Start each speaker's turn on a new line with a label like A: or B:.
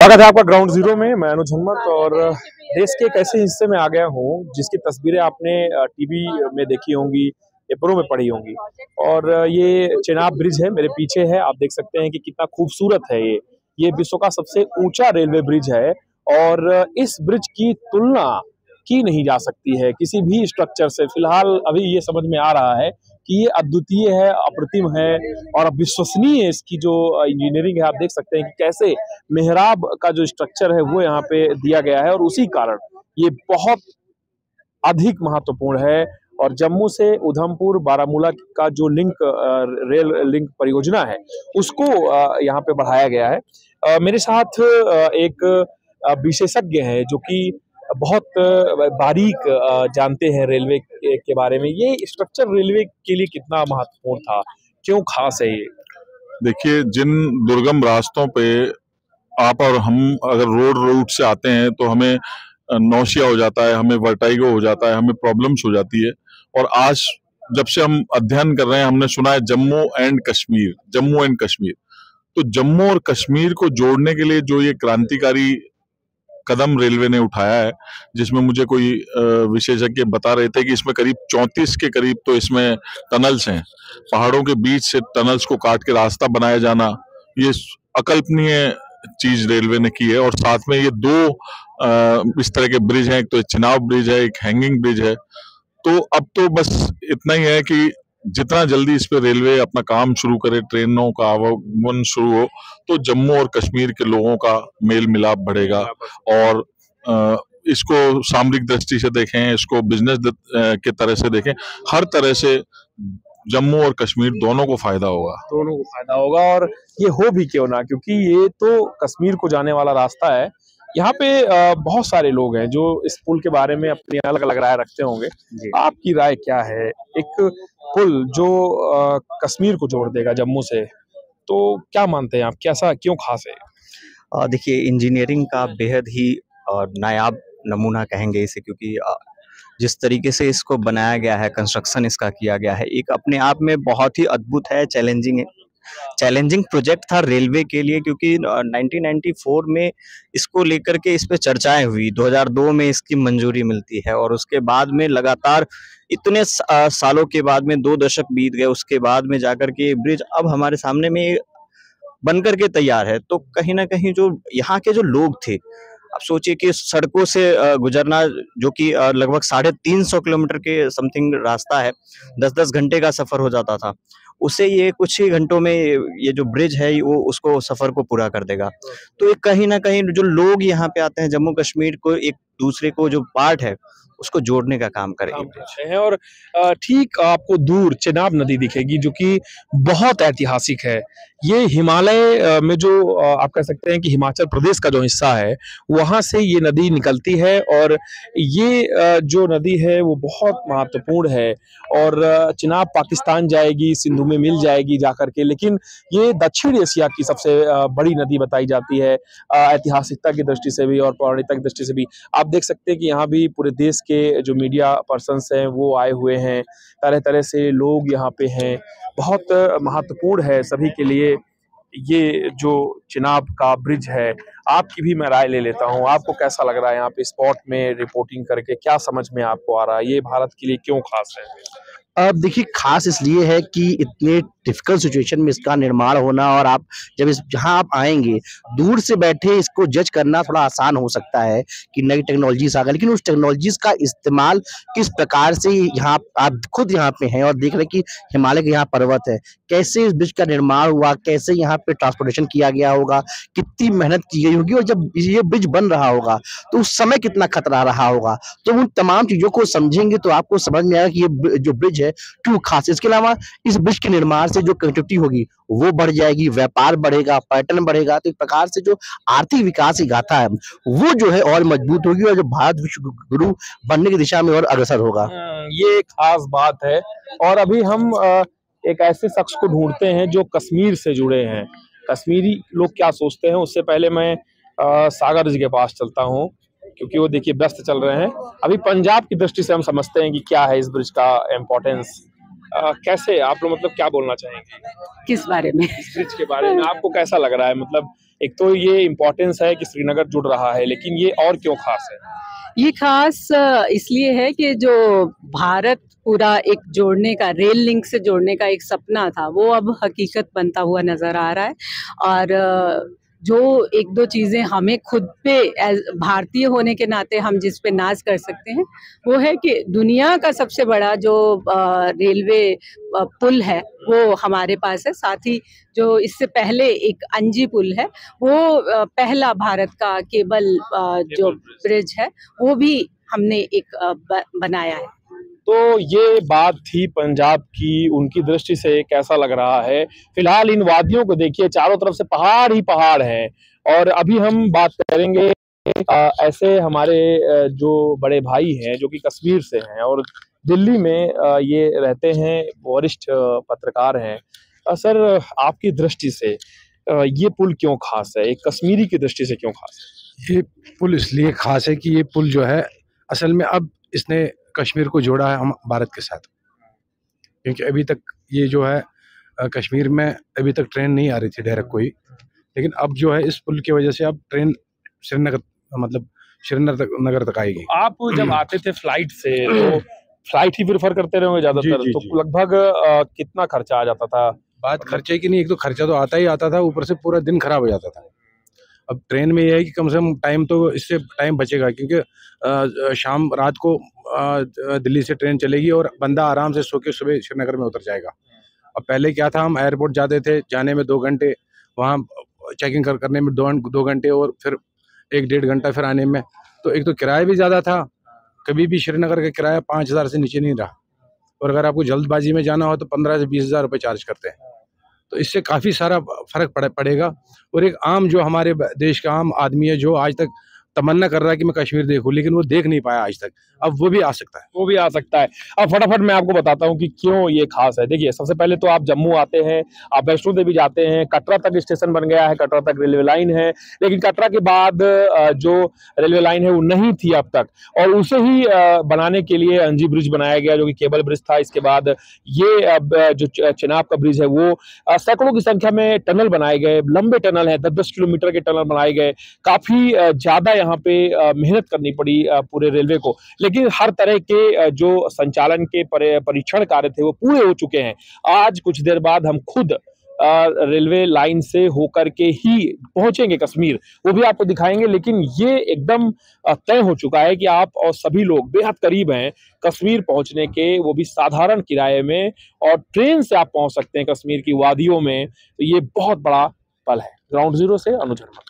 A: स्वागत है आपका ग्राउंड जीरो में। मैं अनुज हनुमत और देश के एक ऐसे हिस्से में आ गया हूँ जिसकी तस्वीरें आपने टीवी में देखी होंगी, पेपरों में पढ़ी होंगी। और ये चेनाब ब्रिज है, मेरे पीछे है। आप देख सकते हैं कि कितना खूबसूरत है ये विश्व का सबसे ऊंचा रेलवे ब्रिज है और इस ब्रिज की तुलना की नहीं जा सकती है किसी भी स्ट्रक्चर से। फिलहाल अभी ये समझ में आ रहा है कि ये अद्वितीय है, अप्रतिम है और विश्वसनीय इसकी जो इंजीनियरिंग है। आप देख सकते हैं कि कैसे मेहराब का जो स्ट्रक्चर है वो यहाँ पे दिया गया है और उसी कारण ये बहुत अधिक महत्वपूर्ण है। और जम्मू से उधमपुर बारामूला का जो लिंक रेल लिंक परियोजना है उसको यहाँ पे बढ़ाया गया है। मेरे साथ एक विशेषज्ञ है जो कि बहुत बारीक जानते हैं रेलवे के बारे में। ये स्ट्रक्चर रेलवे के लिए कितना महत्वपूर्ण था, क्यों खास है ये?
B: देखिए, जिन दुर्गम रास्तों पे आप और हम अगर रोड रूट से आते हैं तो हमें नौसिया हो जाता है, हमें वर्टाइगो हो जाता है, हमें प्रॉब्लम्स हो जाती है। और आज जब से हम अध्ययन कर रहे हैं, हमने सुना है जम्मू एंड कश्मीर। तो जम्मू और कश्मीर को जोड़ने के लिए जो ये क्रांतिकारी कदम रेलवे ने उठाया है, जिसमें मुझे कोई विशेषज्ञ बता रहे थे कि इसमें करीब 34 के करीब तो इसमें टनल्स हैं। पहाड़ों के बीच से टनल्स को काट के रास्ता बनाया जाना, ये अकल्पनीय चीज रेलवे ने की है। और साथ में ये दो इस तरह के ब्रिज हैं, एक तो चिनाब ब्रिज है, एक हैंगिंग ब्रिज है। तो अब तो बस इतना ही है कि जितना जल्दी इस पे रेलवे अपना काम शुरू करे, ट्रेनों का आवागमन शुरू हो, तो जम्मू और कश्मीर के लोगों का मेल मिलाप बढ़ेगा। और इसको सामरिक दृष्टि से देखें, इसको बिजनेस के तरह से देखें, हर तरह से जम्मू और कश्मीर दोनों को फायदा होगा।
A: और ये हो भी क्यों ना, क्योंकि ये तो कश्मीर को जाने वाला रास्ता है। यहाँ पे बहुत सारे लोग हैं जो इस पुल के बारे में अपनी अलग अलग राय रखते होंगे। आपकी राय क्या है? एक पुल जो कश्मीर को जोड़ देगा जम्मू से, तो क्या मानते हैं आप, कैसा, क्यों खास है?
C: देखिए, इंजीनियरिंग का बेहद ही नायाब नमूना कहेंगे इसे, क्योंकि जिस तरीके से इसको बनाया गया है, कंस्ट्रक्शन इसका किया गया है, एक अपने आप में बहुत ही अद्भुत है, चैलेंजिंग प्रोजेक्ट था रेलवे के लिए। क्योंकि 1994 में इसको लेकर के इस पे चर्चाएं हुई, 2002 में इसकी मंजूरी मिलती है और उसके बाद में लगातार इतने सालों के बाद में 2 दशक बीत गए, उसके बाद में जाकर के ब्रिज अब हमारे सामने में बनकर के तैयार है। तो कहीं ना कहीं जो यहाँ के जो लोग थे, आप सोचिए कि सड़कों से गुजरना, जो कि लगभग 350 किलोमीटर के समथिंग रास्ता है, 10-10 घंटे का सफर हो जाता था, उसे ये कुछ ही घंटों में ये जो ब्रिज है वो उसको सफर को पूरा कर देगा। तो ये कहीं ना कहीं जो लोग यहाँ पे आते हैं, जम्मू कश्मीर को एक दूसरे को जो पार्ट है उसको जोड़ने का काम करेंगे।
A: और ठीक आपको दूर चेनाब नदी दिखेगी जो कि बहुत ऐतिहासिक है। ये हिमालय में जो आप कह सकते हैं कि हिमाचल प्रदेश का जो हिस्सा है वहां से ये नदी निकलती है और ये जो नदी है वो बहुत महत्वपूर्ण है। और चिनाब पाकिस्तान जाएगी, सिंधु में मिल जाएगी जाकर के, लेकिन ये दक्षिण एशिया की सबसे बड़ी नदी बताई जाती है ऐतिहासिकता की दृष्टि से भी और पौराणिकता की दृष्टि से भी। आप देख सकते हैं कि यहाँ भी पूरे देश के जो मीडिया पर्सन्स हैं वो आए हुए हैं, तरह तरह से लोग यहाँ पे हैं। बहुत महत्वपूर्ण है सभी के लिए ये जो चिनाब का ब्रिज है। आपकी भी मैं राय ले लेता हूँ, आपको कैसा लग रहा है यहाँ पे स्पॉट में रिपोर्टिंग करके? क्या समझ में आपको आ रहा है, ये भारत के लिए क्यों खास है?
D: अब देखिए, खास इसलिए है कि इतने डिफिकल्ट सिचुएशन में इसका निर्माण होना, और आप जब जहां आप आएंगे, दूर से बैठे इसको जज करना थोड़ा आसान हो सकता है कि नई टेक्नोलॉजीज आ गई, लेकिन उस टेक्नोलॉजीज का इस्तेमाल किस प्रकार से यहाँ आप खुद यहाँ पे हैं और देख रहे हैं कि हिमालय के यहाँ पर्वत है, कैसे इस ब्रिज का निर्माण हुआ, कैसे यहाँ पे ट्रांसपोर्टेशन किया गया होगा, कितनी मेहनत की गई होगी, और जब ये ब्रिज बन रहा होगा तो उस समय कितना खतरा रहा होगा। तो उन तमाम चीजों को समझेंगे तो आपको समझ में आएगा कि ये जो ब्रिज है क्यों खास। इसके अलावा इस ब्रिज के निर्माण से जो कनेक्टिविटी होगी वो बढ़ जाएगी, व्यापार बढ़ेगा, पर्यटन बढ़ेगा। तो एक प्रकार से जो आर्थिक विकास की गाथा है वो जो है और मजबूत होगी और जो भारत विश्व गुरु बनने की दिशा में और अग्रसर होगा।
A: ये खास बात है। और अभी हम एक ऐसे शख्स को ढूंढते हैं जो कश्मीर से जुड़े हैं। कश्मीरी लोग क्या सोचते हैं, उससे पहले मैं सागर जी के पास चलता हूँ, क्योंकि वो देखिए व्यस्त चल रहे हैं। अभी पंजाब की दृष्टि से हम समझते हैं कि क्या है इस ब्रिज का इम्पोर्टेंस। कैसे आप लोग, मतलब क्या बोलना चाहेंगे
E: किस बारे में?
A: इस ब्रिज के बारे में आपको कैसा लग रहा है? मतलब एक तो ये इम्पोर्टेंस है कि श्रीनगर जुड़ रहा है, लेकिन ये और क्यों खास है?
E: ये खास इसलिए है कि जो भारत पूरा एक जोड़ने का, रेल लिंक से जोड़ने का एक सपना था, वो अब हकीकत बनता हुआ नज़र आ रहा है। और जो एक दो चीज़ें हमें खुद पे भारतीय होने के नाते हम जिस पे नाज कर सकते हैं, वो है कि दुनिया का सबसे बड़ा जो रेलवे पुल है वो हमारे पास है। साथ ही जो इससे पहले एक अंजी पुल है, वो पहला भारत का केबल जो ब्रिज है वो भी हमने एक बनाया है।
A: तो ये बात थी पंजाब की, उनकी दृष्टि से कैसा लग रहा है? फिलहाल इन वादियों को देखिए, चारों तरफ से पहाड़ ही पहाड़ हैं। और अभी हम बात करेंगे ऐसे हमारे जो बड़े भाई हैं जो कि कश्मीर से हैं और दिल्ली में ये रहते हैं, वरिष्ठ पत्रकार हैं। सर, आपकी दृष्टि से ये पुल क्यों खास है? एक कश्मीरी की दृष्टि से क्यों खास है?
F: ये पुल इसलिए खास है कि ये पुल जो है असल में अब इसने कश्मीर को जोड़ा है हम भारत के साथ, क्योंकि अभी तक ये जो है कश्मीर में अभी तक ट्रेन नहीं आ रही थी डायरेक्ट कोई, लेकिन अब जो है इस पुल की वजह से अब ट्रेन श्रीनगर तक आएगी।
A: आप जब आते थे फ्लाइट से तो फ्लाइट ही प्रेफर करते रहोगे ज्यादातर, तो लगभग कितना खर्चा आ जाता था?
F: बात खर्चे की नहीं, एक तो खर्चा तो आता ही आता था, ऊपर से पूरा दिन खराब हो जाता था। अब ट्रेन में ये है कि कम से कम टाइम तो इससे टाइम बचेगा, क्योंकि शाम रात को दिल्ली से ट्रेन चलेगी और बंदा आराम से सो के सुबह श्रीनगर में उतर जाएगा। अब पहले क्या था, हम एयरपोर्ट जाते थे, जाने में 2 घंटे, वहाँ चेकिंग करने में 2 घंटे और फिर 1-1.5 घंटा फिर आने में। तो एक तो किराया भी ज़्यादा था, कभी भी श्रीनगर का किराया 5,000 से नीचे नहीं रहा, और अगर आपको जल्दबाजी में जाना हो तो 15 से 20,000 रुपये चार्ज करते हैं। तो इससे काफ़ी सारा फ़र्क पड़ेगा। और एक आम जो हमारे देश का आम आदमी है जो आज तक तमन्ना कर रहा है कि मैं कश्मीर देखूं, लेकिन वो देख नहीं पाया आज तक, अब वो भी आ सकता है।
A: वो भी आ सकता है। अब फटाफट मैं आपको बताता हूँ कि क्यों ये खास है। देखिए, सबसे पहले तो आप जम्मू आते हैं, आप वैष्णो देवी जाते हैं, कटरा तक स्टेशन बन गया है, कटरा तक रेलवे लाइन है, लेकिन कटरा के बाद जो रेलवे लाइन है वो नहीं थी अब तक, और उसे ही बनाने के लिए अंजी ब्रिज बनाया गया जो कि केबल ब्रिज था। इसके बाद ये जो चिनाब का ब्रिज है वो सैकड़ों की संख्या में टनल बनाए गए, लंबे टनल है, 10-10 किलोमीटर के टनल बनाए गए। काफी ज्यादा यहाँ पे मेहनत करनी पड़ी पूरे रेलवे को, लेकिन हर तरह के जो संचालन के परीक्षण कार्य थे वो पूरे हो चुके हैं। आज कुछ देर बाद हम खुद रेलवे लाइन से होकर के ही पहुंचेंगे कश्मीर, वो भी आपको दिखाएंगे। लेकिन ये एकदम तय हो चुका है कि आप और सभी लोग बेहद करीब हैं कश्मीर पहुंचने के, वो भी साधारण किराए में, और ट्रेन से आप पहुंच सकते हैं कश्मीर की वादियों में। तो ये बहुत बड़ा पल है। ग्राउंड जीरो से अनुज वर्मा।